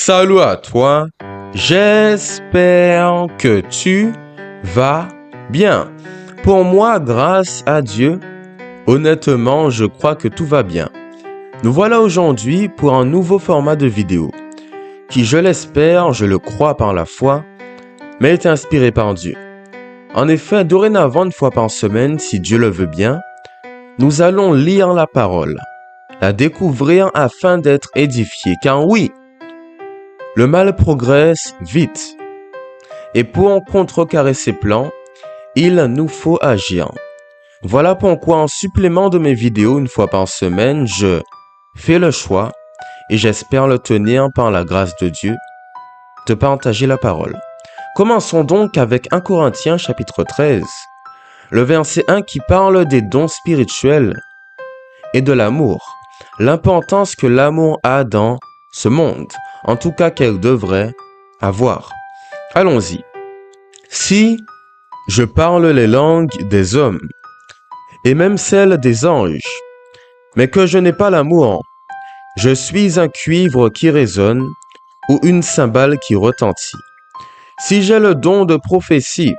Salut à toi, j'espère que tu vas bien. Pour moi, grâce à Dieu, honnêtement, je crois que tout va bien. Nous voilà aujourd'hui pour un nouveau format de vidéo qui, je l'espère, je le crois par la foi, mais est inspiré par Dieu. En effet, dorénavant, une fois par semaine, si Dieu le veut bien, nous allons lire la parole, la découvrir afin d'être édifiés. Car oui, le mal progresse vite. Et pour contrecarrer ses plans, il nous faut agir. Voilà pourquoi en supplément de mes vidéos une fois par semaine, je fais le choix, et j'espère le tenir par la grâce de Dieu, de partager la parole. Commençons donc avec 1 Corinthiens chapitre 13, le verset 1 qui parle des dons spirituels et de l'amour, l'importance que l'amour a dans ce monde, en tout cas qu'elle devrait avoir. Allons-y. Si je parle les langues des hommes, et même celles des anges, mais que je n'ai pas l'amour, je suis un cuivre qui résonne ou une cymbale qui retentit. Si j'ai le don de prophétie,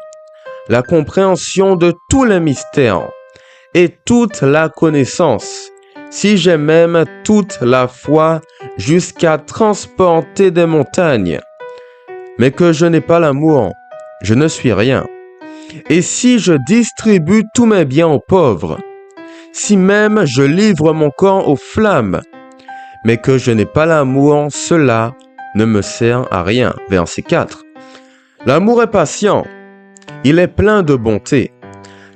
la compréhension de tous les mystères et toute la connaissance, si j'ai même toute la foi jusqu'à transporter des montagnes, mais que je n'ai pas l'amour, je ne suis rien. Et si je distribue tous mes biens aux pauvres, si même je livre mon corps aux flammes, mais que je n'ai pas l'amour, cela ne me sert à rien. Verset 4. L'amour est patient, il est plein de bonté.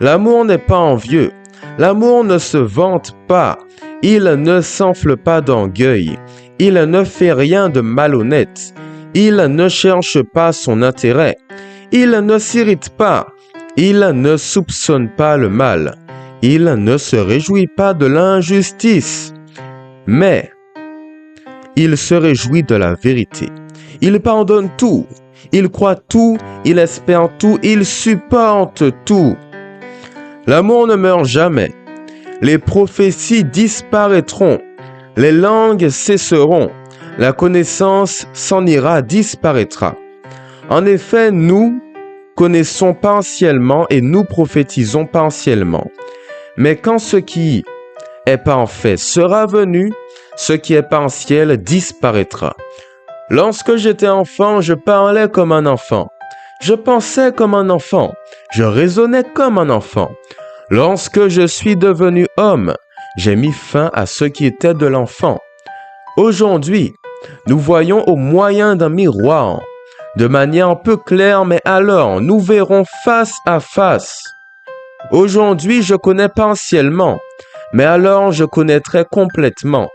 L'amour n'est pas envieux, l'amour ne se vante pas, il ne s'enfle pas d'orgueil, il ne fait rien de malhonnête, il ne cherche pas son intérêt, il ne s'irrite pas, il ne soupçonne pas le mal, il ne se réjouit pas de l'injustice, mais il se réjouit de la vérité. Il pardonne tout, il croit tout, il espère tout, il supporte tout. L'amour ne meurt jamais. Les prophéties disparaîtront, les langues cesseront, la connaissance s'en ira, disparaîtra. En effet, nous connaissons partiellement et nous prophétisons partiellement. Mais quand ce qui est parfait sera venu, ce qui est partiel disparaîtra. Lorsque j'étais enfant, je parlais comme un enfant. Je pensais comme un enfant. Je raisonnais comme un enfant. Lorsque je suis devenu homme, j'ai mis fin à ce qui était de l'enfant. Aujourd'hui, nous voyons au moyen d'un miroir, de manière peu claire, mais alors nous verrons face à face. Aujourd'hui, je connais partiellement, mais alors je connaîtrai complètement,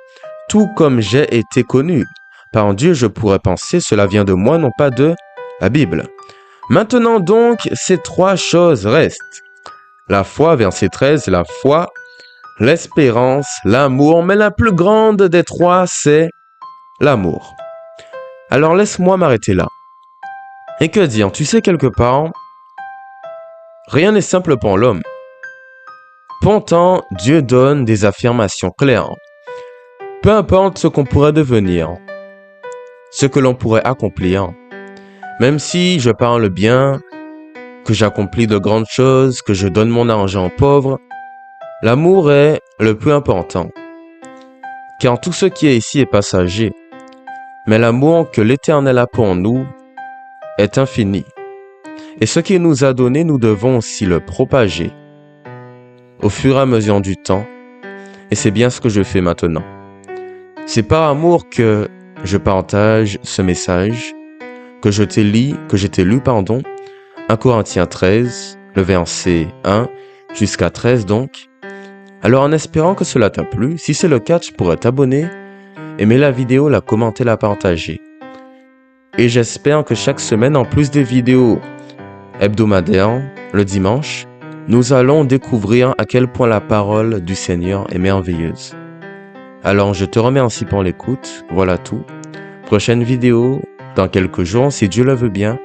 tout comme j'ai été connu. Par Dieu, je pourrais penser, cela vient de moi, non pas de la Bible. Maintenant donc, ces trois choses restent. La foi, verset 13, la foi, l'espérance, l'amour, mais la plus grande des trois, c'est l'amour. Alors laisse-moi m'arrêter là. Et que dire, tu sais quelque part, rien n'est simple pour l'homme. Pourtant, Dieu donne des affirmations claires. Peu importe ce qu'on pourrait devenir, ce que l'on pourrait accomplir, même si je parle bien, que j'accomplis de grandes choses, que je donne mon argent aux pauvres, l'amour est le plus important. Car tout ce qui est ici est passager, mais l'amour que l'Éternel a pour nous est infini. Et ce qu'il nous a donné, nous devons aussi le propager au fur et à mesure du temps. Et c'est bien ce que je fais maintenant. C'est par amour que je partage ce message, que je t'ai lu, 1 Corinthiens 13, le verset 1 jusqu'à 13 donc. Alors en espérant que cela t'a plu, si c'est le cas, tu pourrais t'abonner, aimer la vidéo, la commenter, la partager. Et j'espère que chaque semaine, en plus des vidéos hebdomadaires, le dimanche, nous allons découvrir à quel point la parole du Seigneur est merveilleuse. Alors je te remercie pour l'écoute, voilà tout. Prochaine vidéo dans quelques jours, si Dieu le veut bien.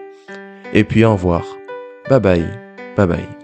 Et puis au revoir. Bye bye. Bye bye.